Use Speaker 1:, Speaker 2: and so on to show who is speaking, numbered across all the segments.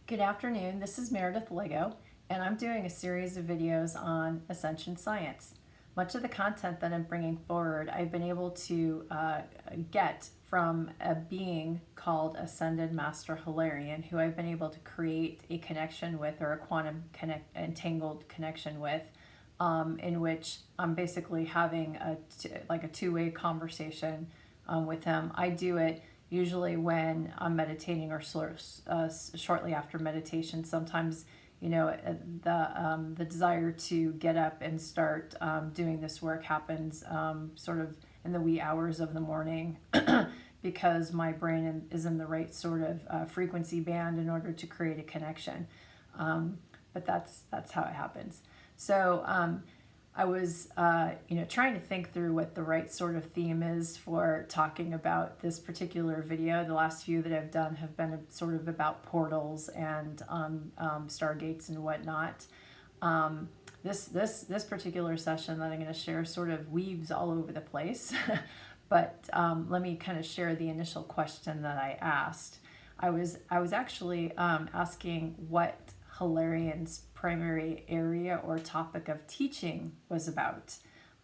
Speaker 1: Good afternoon, this is Meredith Lego, and I'm doing a series of videos on Ascension science. Much of the content that I'm bringing forward I've been able to get from a being called Ascended Master Hilarion, who I've been able to create a connection with, or a quantum entangled connection with, in which I'm basically having a two-way conversation with him. I do it usually when I'm meditating or shortly after meditation. Sometimes, the desire to get up and start doing this work happens sort of in the wee hours of the morning because my brain is in the right sort of frequency band in order to create a connection. But that's how it happens. So I was, trying to think through what the right sort of theme is for talking about this particular video. The last few that I've done have been sort of about portals and stargates and whatnot. This particular session that I'm going to share sort of weaves all over the place, but let me kind of share the initial question that I asked. I was actually asking what Hilarion's primary area or topic of teaching was about.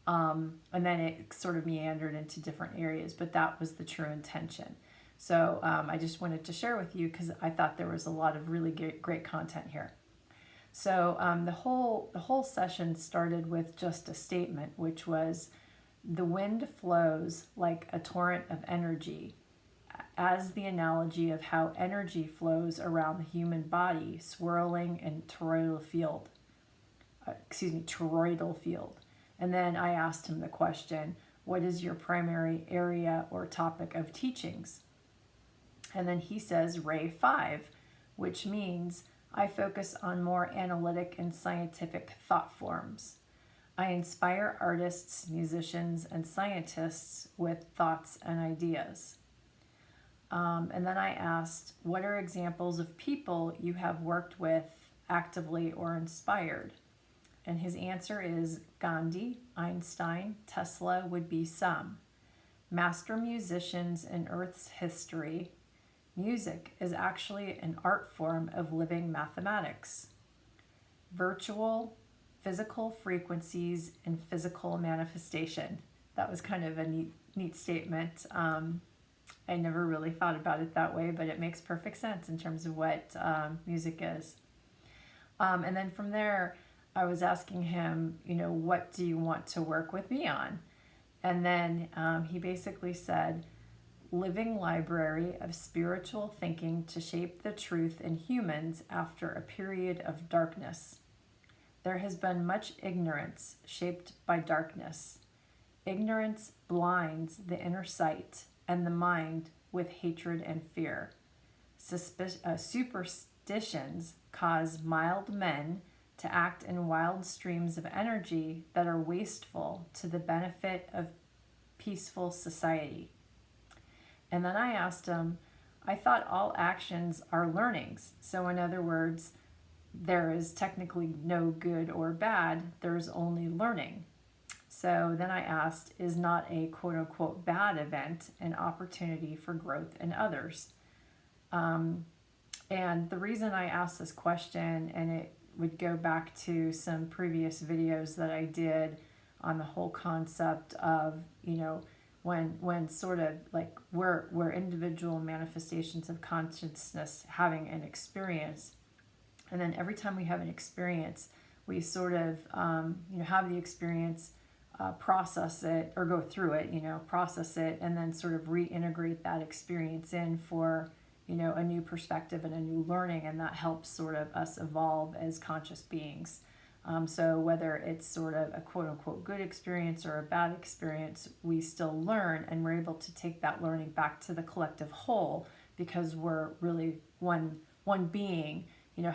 Speaker 1: And then it sort of meandered into different areas, but that was the true intention. So I just wanted to share with you because I thought there was a lot of really great content here. So the whole session started with just a statement, which was, the wind flows like a torrent of energy, as the analogy of how energy flows around the human body, swirling in toroidal field. And then I asked him the question, what is your primary area or topic of teachings? And then he says Ray 5, which means I focus on more analytic and scientific thought forms. I inspire artists, musicians, and scientists with thoughts and ideas. And then I asked, what are examples of people you have worked with actively or inspired? And his answer is Gandhi, Einstein, Tesla would be some. Master musicians in Earth's history. Music is actually an art form of living mathematics. Virtual, physical frequencies, and physical manifestation. That was kind of a neat statement. I never really thought about it that way, but it makes perfect sense in terms of what music is. And then from there, I was asking him, what do you want to work with me on? And then he basically said, living library of spiritual thinking to shape the truth in humans after a period of darkness. There has been much ignorance shaped by darkness. Ignorance blinds the inner sight and the mind with hatred and fear. Superstitions cause mild men to act in wild streams of energy that are wasteful to the benefit of peaceful society. And then I asked him, I thought all actions are learnings. So in other words, there is technically no good or bad, there's only learning. So then I asked, is not a quote-unquote bad event an opportunity for growth in others? And the reason I asked this question, and it would go back to some previous videos that I did on the whole concept of, when sort of like we're individual manifestations of consciousness having an experience. And then every time we have an experience, we sort of, have the experience, process it or go through it, process it, and then sort of reintegrate that experience in for, a new perspective and a new learning. And that helps sort of us evolve as conscious beings. So whether it's sort of a quote unquote good experience or a bad experience, we still learn, and we're able to take that learning back to the collective whole, because we're really one being,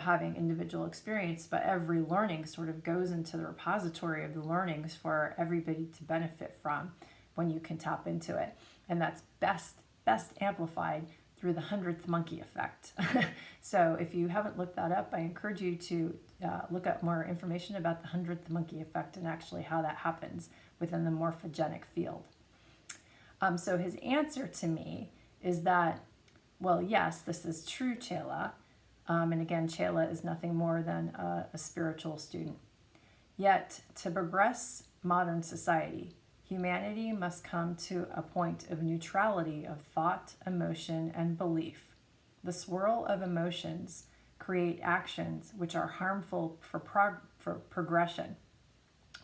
Speaker 1: having individual experience, but every learning sort of goes into the repository of the learnings for everybody to benefit from when you can tap into it. And that's best amplified through the 100th monkey effect. So if you haven't looked that up, I encourage you to look up more information about the 100th monkey effect and actually how that happens within the morphogenic field. So his answer to me is that, well, yes, this is true, Chela. And again, Chela is nothing more than a spiritual student. Yet, to progress modern society, humanity must come to a point of neutrality of thought, emotion, and belief. The swirl of emotions create actions which are harmful for progression.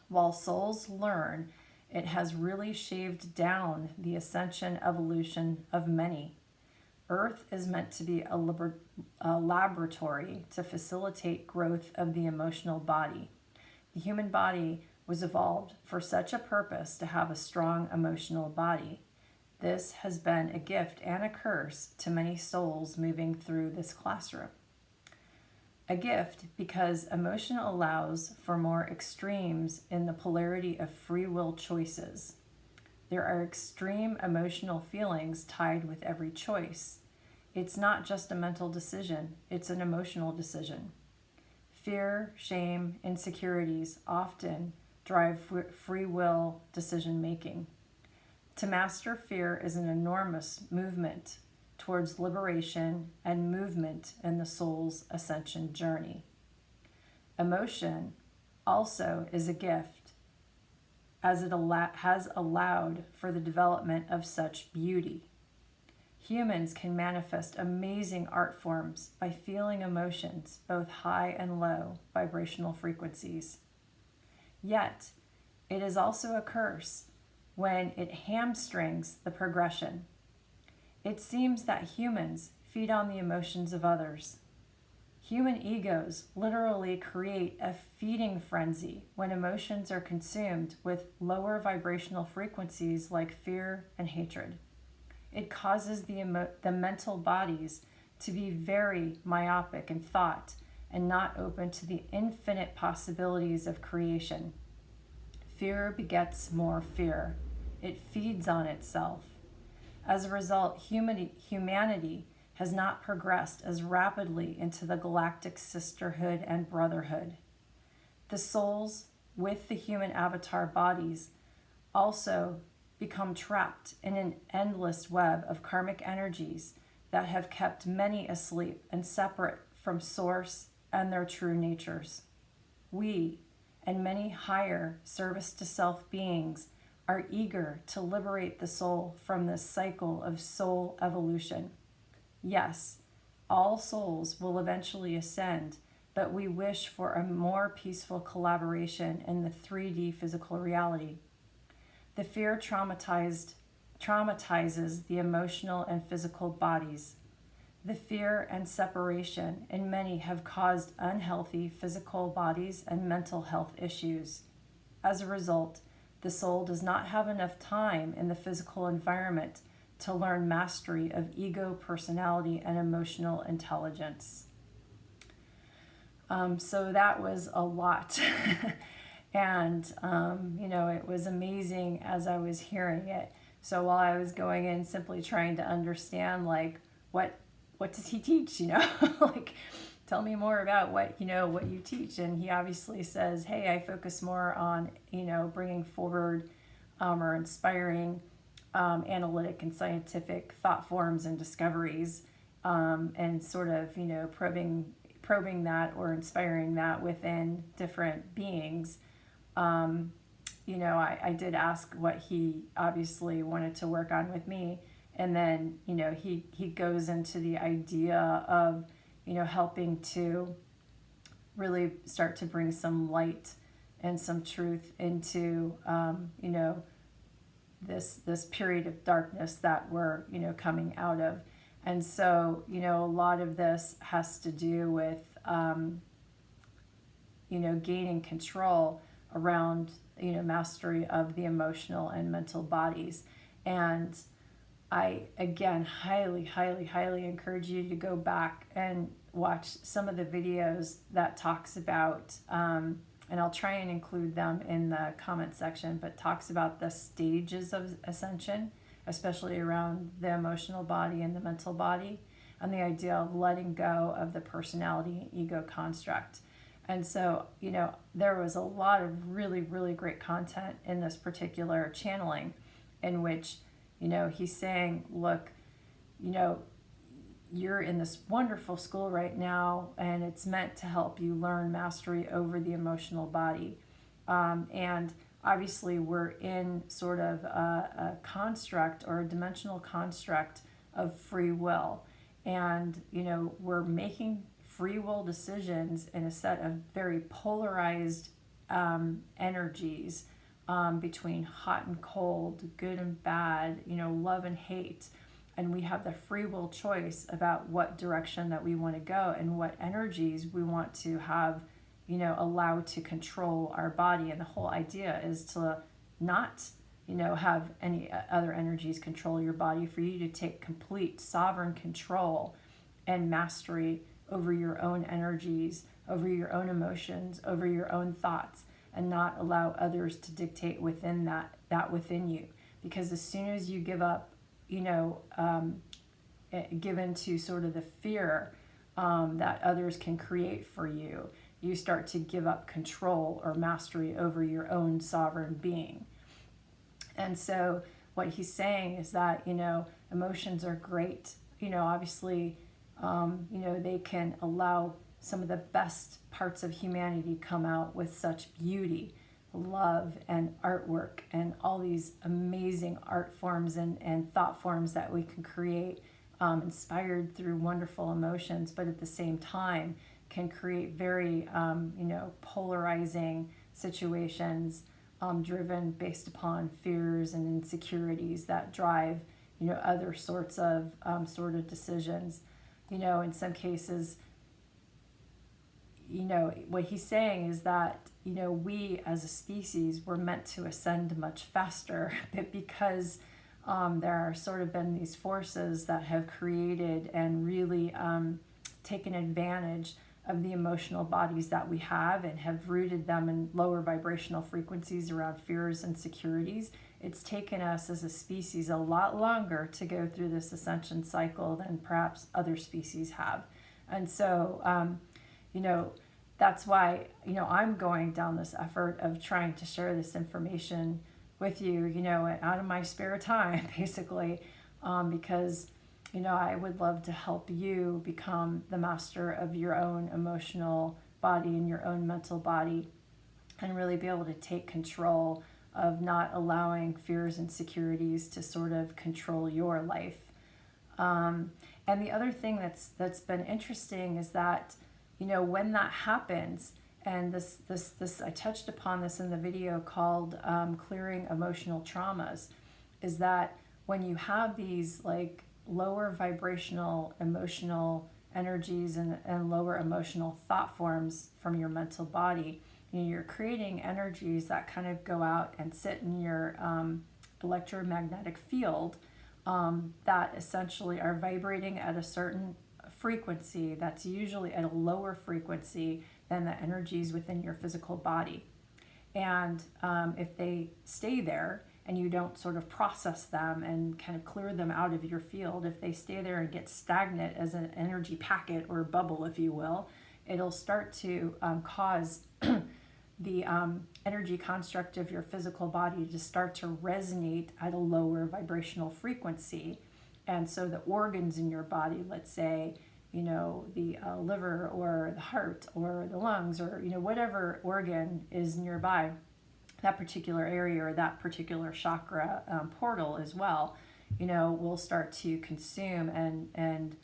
Speaker 1: While souls learn, it has really shaved down the ascension evolution of many. Earth is meant to be a laboratory to facilitate growth of the emotional body. The human body was evolved for such a purpose, to have a strong emotional body. This has been a gift and a curse to many souls moving through this classroom. A gift because emotion allows for more extremes in the polarity of free will choices. There are extreme emotional feelings tied with every choice. It's not just a mental decision, it's an emotional decision. Fear, shame, insecurities often drive free will decision making. To master fear is an enormous movement towards liberation and movement in the soul's ascension journey. Emotion also is a gift, as it has allowed for the development of such beauty. Humans can manifest amazing art forms by feeling emotions, both high and low vibrational frequencies. Yet, it is also a curse when it hamstrings the progression. It seems that humans feed on the emotions of others. Human egos literally create a feeding frenzy when emotions are consumed with lower vibrational frequencies like fear and hatred. It causes the mental bodies to be very myopic in thought and not open to the infinite possibilities of creation. Fear begets more fear. It feeds on itself. As a result, humanity has not progressed as rapidly into the galactic sisterhood and brotherhood. The souls with the human avatar bodies also become trapped in an endless web of karmic energies that have kept many asleep and separate from Source and their true natures. We, and many higher service to self beings, are eager to liberate the soul from this cycle of soul evolution. Yes, all souls will eventually ascend, but we wish for a more peaceful collaboration in the 3D physical reality. The fear traumatizes the emotional and physical bodies. The fear and separation in many have caused unhealthy physical bodies and mental health issues. As a result, the soul does not have enough time in the physical environment to learn mastery of ego, personality, and emotional intelligence. So that was a lot. And, it was amazing as I was hearing it. So while I was going in simply trying to understand, like, what does he teach, like, tell me more about what you teach. And he obviously says, hey, I focus more on, bringing forward or inspiring analytic and scientific thought forms and discoveries, and sort of, probing that or inspiring that within different beings. I did ask what he obviously wanted to work on with me. And then, he goes into the idea of, helping to really start to bring some light and some truth into, this period of darkness that we're, coming out of. And so, a lot of this has to do with, gaining control around, mastery of the emotional and mental bodies. And I, again, highly, highly, highly encourage you to go back and watch some of the videos that talks about, and I'll try and include them in the comment section, but talks about the stages of ascension, especially around the emotional body and the mental body, and the idea of letting go of the personality and ego construct. And so, there was a lot of really, really great content in this particular channeling in which, he's saying, look, you're in this wonderful school right now, and it's meant to help you learn mastery over the emotional body. And obviously, we're in sort of a construct or a dimensional construct of free will. And, we're making free will decisions in a set of very polarized energies between hot and cold, good and bad, love and hate. And we have the free will choice about what direction that we want to go and what energies we want to have, allow to control our body. And the whole idea is to not, have any other energies control your body, for you to take complete sovereign control and mastery over your own energies, over your own emotions, over your own thoughts, and not allow others to dictate within that within you. Because as soon as you give up, given to sort of the fear that others can create for you, you start to give up control or mastery over your own sovereign being. And so what he's saying is that, emotions are great. Obviously, they can allow some of the best parts of humanity come out with such beauty, love, and artwork, and all these amazing art forms and thought forms that we can create, inspired through wonderful emotions, but at the same time can create very, polarizing situations, driven based upon fears and insecurities that drive, other sorts of sort of decisions. In some cases, what he's saying is that, we as a species were meant to ascend much faster, but because there are sort of been these forces that have created and really taken advantage of the emotional bodies that we have and have rooted them in lower vibrational frequencies around fears and insecurities. It's taken us as a species a lot longer to go through this ascension cycle than perhaps other species have. And so, that's why, I'm going down this effort of trying to share this information with you, out of my spare time, basically, because, I would love to help you become the master of your own emotional body and your own mental body, and really be able to take control of not allowing fears and insecurities to sort of control your life. And the other thing that's been interesting is that, when that happens, and this I touched upon this in the video called Clearing Emotional Traumas, is that when you have these like lower vibrational emotional energies and lower emotional thought forms from your mental body, you're creating energies that kind of go out and sit in your electromagnetic field that essentially are vibrating at a certain frequency that's usually at a lower frequency than the energies within your physical body. And if they stay there and you don't sort of process them and kind of clear them out of your field, if they stay there and get stagnant as an energy packet or bubble, if you will, it'll start to cause the energy construct of your physical body to start to resonate at a lower vibrational frequency. And so the organs in your body, let's say, the liver or the heart or the lungs or, whatever organ is nearby, that particular area or that particular chakra portal as well, will start to consume and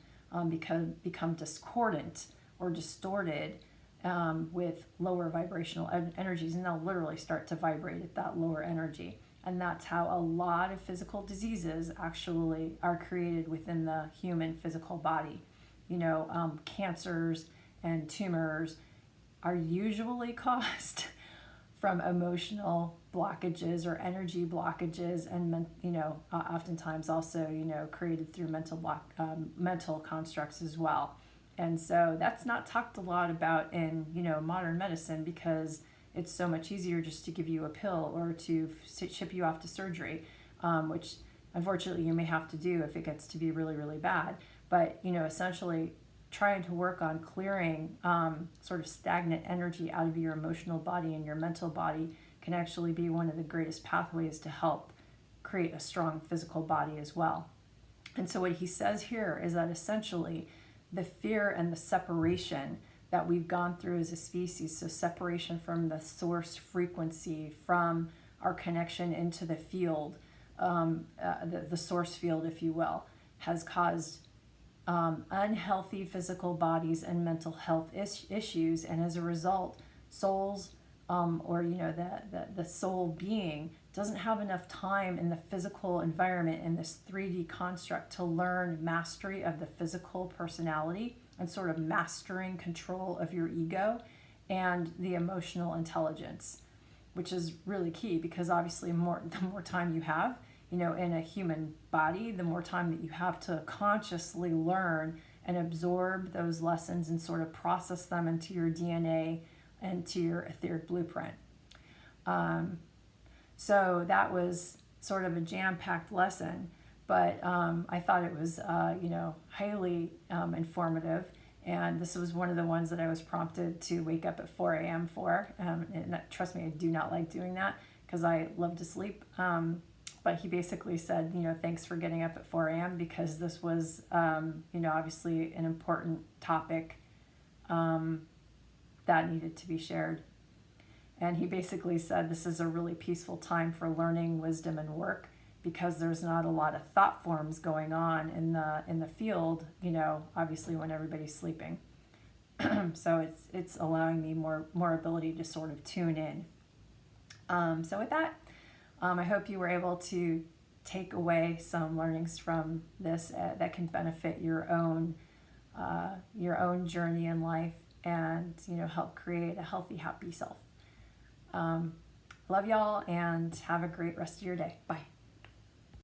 Speaker 1: become discordant or distorted with lower vibrational energies, and they'll literally start to vibrate at that lower energy. And that's how a lot of physical diseases actually are created within the human physical body. Cancers and tumors are usually caused from emotional blockages or energy blockages, and oftentimes also created through mental constructs as well. And so that's not talked a lot about in modern medicine, because it's so much easier just to give you a pill or to ship you off to surgery, which unfortunately you may have to do if it gets to be really, really bad. But essentially trying to work on clearing sort of stagnant energy out of your emotional body and your mental body can actually be one of the greatest pathways to help create a strong physical body as well. And so what he says here is that essentially the fear and the separation that we've gone through as a species, so separation from the source frequency, from our connection into the field, the source field, if you will, has caused unhealthy physical bodies and mental health issues. And as a result, souls, or the soul being doesn't have enough time in the physical environment in this 3D construct to learn mastery of the physical personality and sort of mastering control of your ego and the emotional intelligence, which is really key, because obviously the more time you have, in a human body, the more time that you have to consciously learn and absorb those lessons and sort of process them into your DNA and to your etheric blueprint. So that was sort of a jam-packed lesson, but I thought it was, highly informative. And this was one of the ones that I was prompted to wake up at 4 a.m. for. And trust me, I do not like doing that because I love to sleep. But he basically said, thanks for getting up at 4 a.m. because this was, obviously an important topic that needed to be shared. And he basically said this is a really peaceful time for learning, wisdom, and work, because there's not a lot of thought forms going on in the field, obviously when everybody's sleeping. So it's allowing me more ability to sort of tune in. So with that, I hope you were able to take away some learnings from this that can benefit your own journey in life, and help create a healthy, happy self. Love y'all, and have a great rest of your day. Bye.